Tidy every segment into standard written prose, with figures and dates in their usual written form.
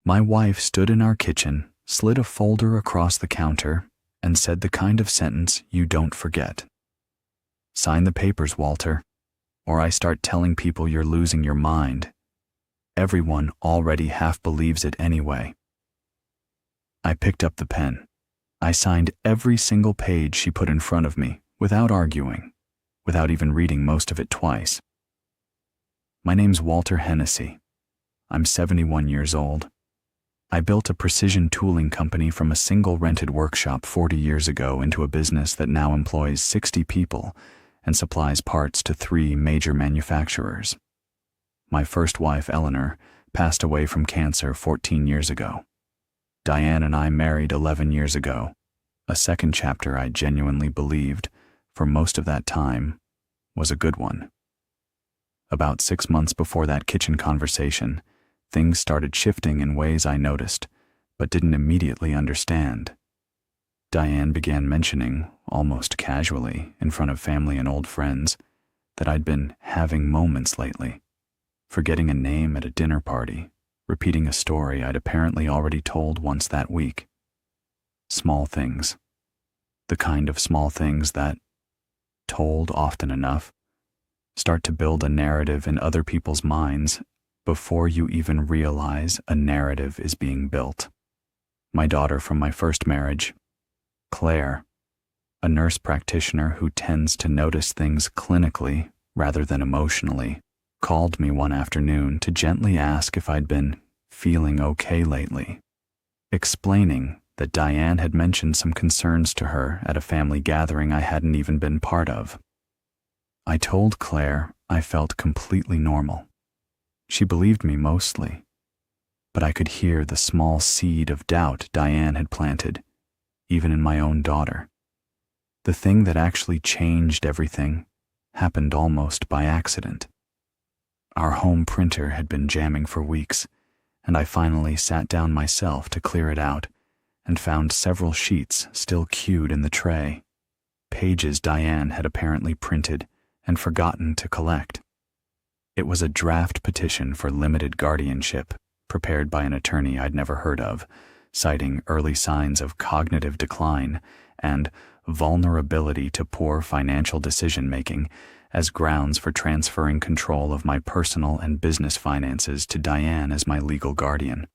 My wife stood in our kitchen, slid a folder across the counter, and said the kind of sentence you don't forget. "Sign the papers, Walter, or I start telling people you're losing your mind. Everyone already half believes it anyway." I picked up the pen. I signed every single page she put in front of me, without arguing, without even reading most of it twice. My name's Walter Hennessy. I'm 71 years old. I built a precision tooling company from a single rented workshop 40 years ago into a business that now employs 60 people and supplies parts to 3 major manufacturers. My first wife, Eleanor, passed away from cancer 14 years ago. Diane and I married 11 years ago, a second chapter I genuinely believed, for most of that time, was a good one. About 6 months before that kitchen conversation, things started shifting in ways I noticed, but didn't immediately understand. Diane began mentioning, almost casually, in front of family and old friends, that I'd been having moments lately, forgetting a name at a dinner party, repeating a story I'd apparently already told once that week. Small things. The kind of small things that, told often enough, start to build a narrative in other people's minds before you even realize a narrative is being built. My daughter from my first marriage, Claire, a nurse practitioner who tends to notice things clinically rather than emotionally, called me one afternoon to gently ask if I'd been feeling okay lately, explaining that Diane had mentioned some concerns to her at a family gathering I hadn't even been part of. I told Claire I felt completely normal. She believed me mostly, but I could hear the small seed of doubt Diane had planted, even in my own daughter. The thing that actually changed everything happened almost by accident. Our home printer had been jamming for weeks, and I finally sat down myself to clear it out and found several sheets still queued in the tray, pages Diane had apparently printed and forgotten to collect. It was a draft petition for limited guardianship, prepared by an attorney I'd never heard of, citing early signs of cognitive decline and vulnerability to poor financial decision-making as grounds for transferring control of my personal and business finances to Diane as my legal guardian.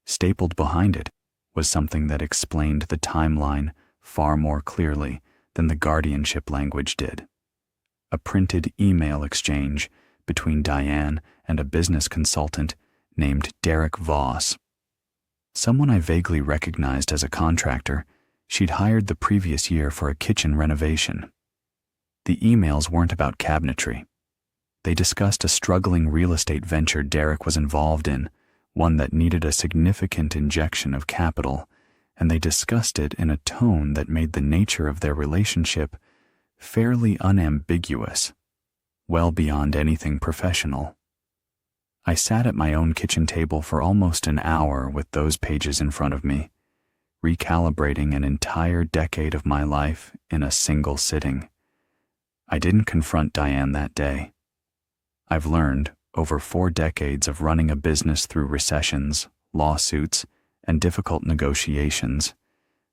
Stapled behind it was something that explained the timeline far more clearly than the guardianship language did. A printed email exchange between Diane and a business consultant named Derek Voss. Someone I vaguely recognized as a contractor she'd hired the previous year for a kitchen renovation. The emails weren't about cabinetry. They discussed a struggling real estate venture Derek was involved in, one that needed a significant injection of capital, and they discussed it in a tone that made the nature of their relationship fairly unambiguous, well beyond anything professional. I sat at my own kitchen table for almost an hour with those pages in front of me, recalibrating an entire decade of my life in a single sitting. I didn't confront Diane that day. I've learned, over 4 decades of running a business through recessions, lawsuits, and difficult negotiations,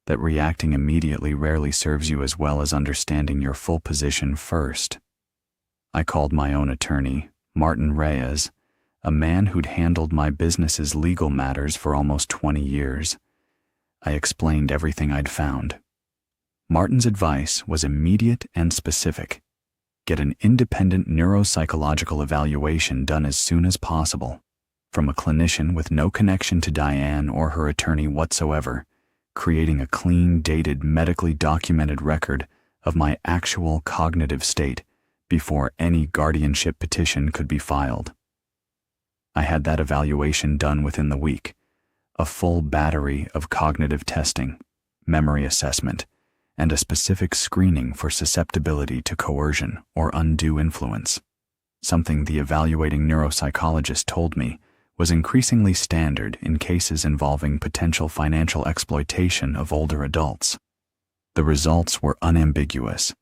that reacting immediately rarely serves you as well as understanding your full position first. I called my own attorney, Martin Reyes, a man who'd handled my business's legal matters for almost 20 years. I explained everything I'd found. Martin's advice was immediate and specific. Get an independent neuropsychological evaluation done as soon as possible, from a clinician with no connection to Diane or her attorney whatsoever, creating a clean, dated, medically documented record of my actual cognitive state before any guardianship petition could be filed. I had that evaluation done within the week, a full battery of cognitive testing, memory assessment, and a specific screening for susceptibility to coercion or undue influence, something the evaluating neuropsychologist told me was increasingly standard in cases involving potential financial exploitation of older adults. The results were unambiguous.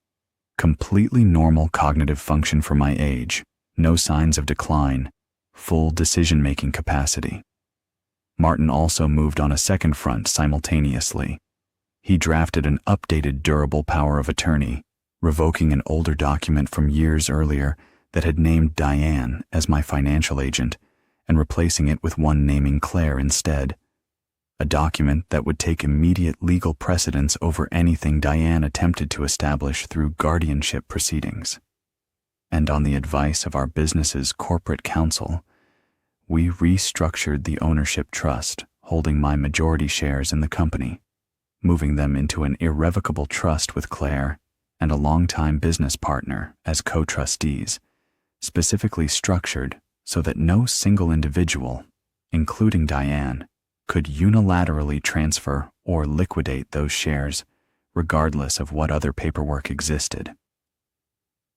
Completely normal cognitive function for my age, no signs of decline, full decision-making capacity. Martin also moved on a second front simultaneously. He drafted an updated durable power of attorney, revoking an older document from years earlier that had named Diane as my financial agent and replacing it with one naming Claire instead. A document that would take immediate legal precedence over anything Diane attempted to establish through guardianship proceedings. And on the advice of our business's corporate counsel, we restructured the ownership trust holding my majority shares in the company, moving them into an irrevocable trust with Claire and a longtime business partner as co-trustees, specifically structured so that no single individual, including Diane, could unilaterally transfer or liquidate those shares, regardless of what other paperwork existed.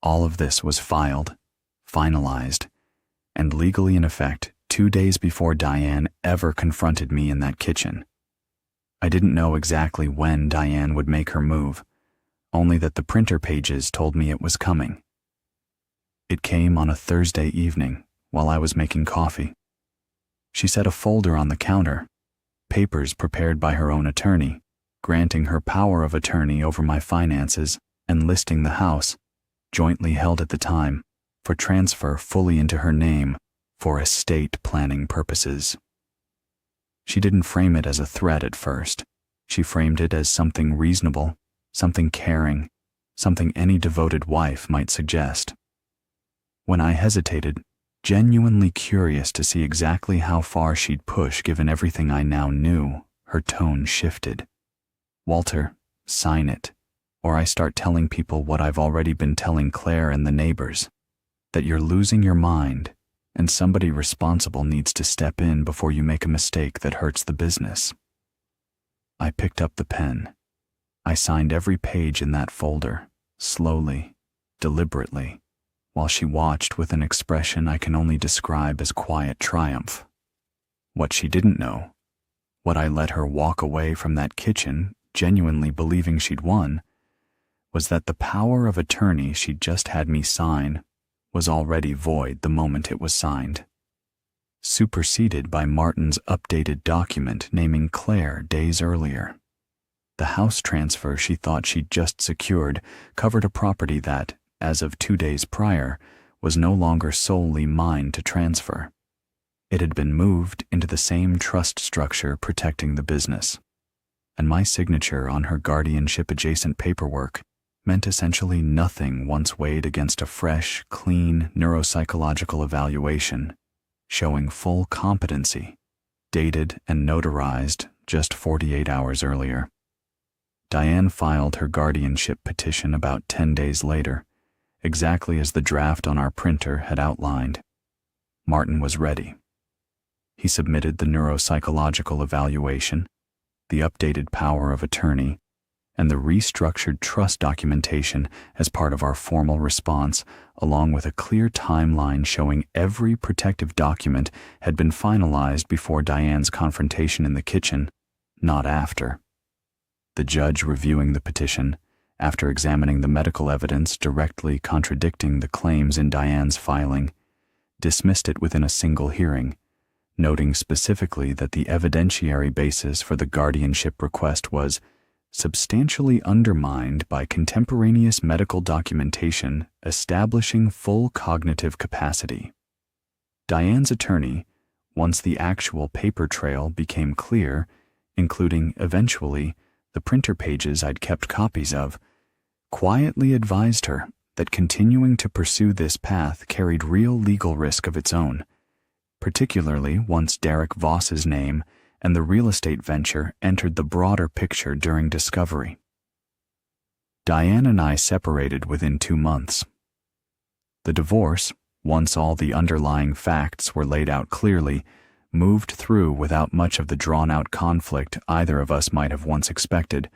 All of this was filed, finalized, and legally in effect 2 days before Diane ever confronted me in that kitchen. I didn't know exactly when Diane would make her move, only that the printer pages told me it was coming. It came on a Thursday evening while I was making coffee. She set a folder on the counter, papers prepared by her own attorney, granting her power of attorney over my finances and listing the house, jointly held at the time, for transfer fully into her name for estate planning purposes. She didn't frame it as a threat at first. She framed it as something reasonable, something caring, something any devoted wife might suggest. When I hesitated, genuinely curious to see exactly how far she'd push given everything I now knew, her tone shifted. "Walter, sign it, or I start telling people what I've already been telling Claire and the neighbors, that you're losing your mind and somebody responsible needs to step in before you make a mistake that hurts the business." I picked up the pen. I signed every page in that folder, slowly, deliberately, while she watched with an expression I can only describe as quiet triumph. What she didn't know, what I let her walk away from that kitchen genuinely believing she'd won, was that the power of attorney she'd just had me sign was already void the moment it was signed, superseded by Martin's updated document naming Claire days earlier. The house transfer she thought she'd just secured covered a property that, as of 2 days prior, was no longer solely mine to transfer. It had been moved into the same trust structure protecting the business, and my signature on her guardianship-adjacent paperwork meant essentially nothing once weighed against a fresh, clean neuropsychological evaluation showing full competency, dated and notarized just 48 hours earlier. Diane filed her guardianship petition about 10 days later, exactly as the draft on our printer had outlined. Martin was ready. He submitted the neuropsychological evaluation, the updated power of attorney, and the restructured trust documentation as part of our formal response, along with a clear timeline showing every protective document had been finalized before Diane's confrontation in the kitchen, not after. The judge reviewing the petition, after examining the medical evidence directly contradicting the claims in Diane's filing, dismissed it within a single hearing, noting specifically that the evidentiary basis for the guardianship request was substantially undermined by contemporaneous medical documentation establishing full cognitive capacity. Diane's attorney, once the actual paper trail became clear, including, eventually, the printer pages I'd kept copies of, quietly advised her that continuing to pursue this path carried real legal risk of its own, particularly once Derek Voss's name and the real estate venture entered the broader picture during discovery. Diane and I separated within 2 months. The divorce, once all the underlying facts were laid out clearly, moved through without much of the drawn-out conflict either of us might have once expected,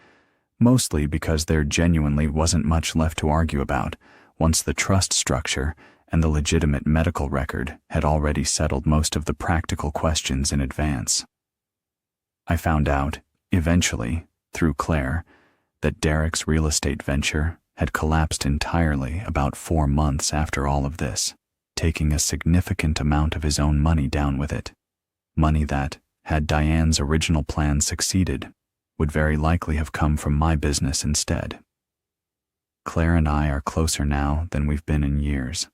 mostly because there genuinely wasn't much left to argue about once the trust structure and the legitimate medical record had already settled most of the practical questions in advance. I found out, eventually, through Claire, that Derek's real estate venture had collapsed entirely about 4 months after all of this, taking a significant amount of his own money down with it, money that, had Diane's original plan succeeded, would very likely have come from my business instead. Claire and I are closer now than we've been in years,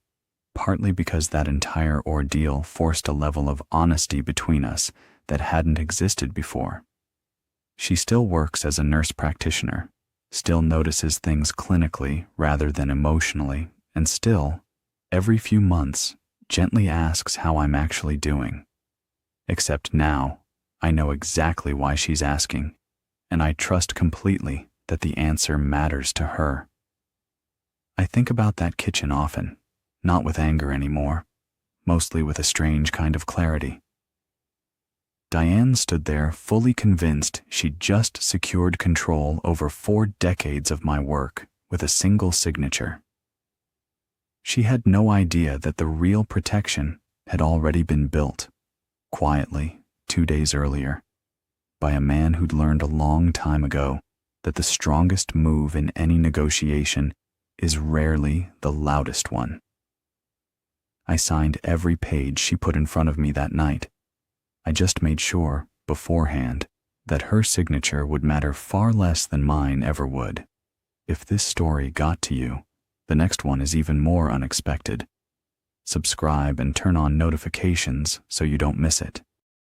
partly because that entire ordeal forced a level of honesty between us that hadn't existed before. She still works as a nurse practitioner, still notices things clinically rather than emotionally, and still, every few months, gently asks how I'm actually doing. Except now, I know exactly why she's asking, and I trust completely that the answer matters to her. I think about that kitchen often, not with anger anymore, mostly with a strange kind of clarity. Diane stood there fully convinced she'd just secured control over 4 decades of my work with a single signature. She had no idea that the real protection had already been built, quietly, 2 days earlier, by a man who'd learned a long time ago that the strongest move in any negotiation is rarely the loudest one. I signed every page she put in front of me that night. I just made sure, beforehand, that her signature would matter far less than mine ever would. If this story got to you, the next one is even more unexpected. Subscribe and turn on notifications so you don't miss it.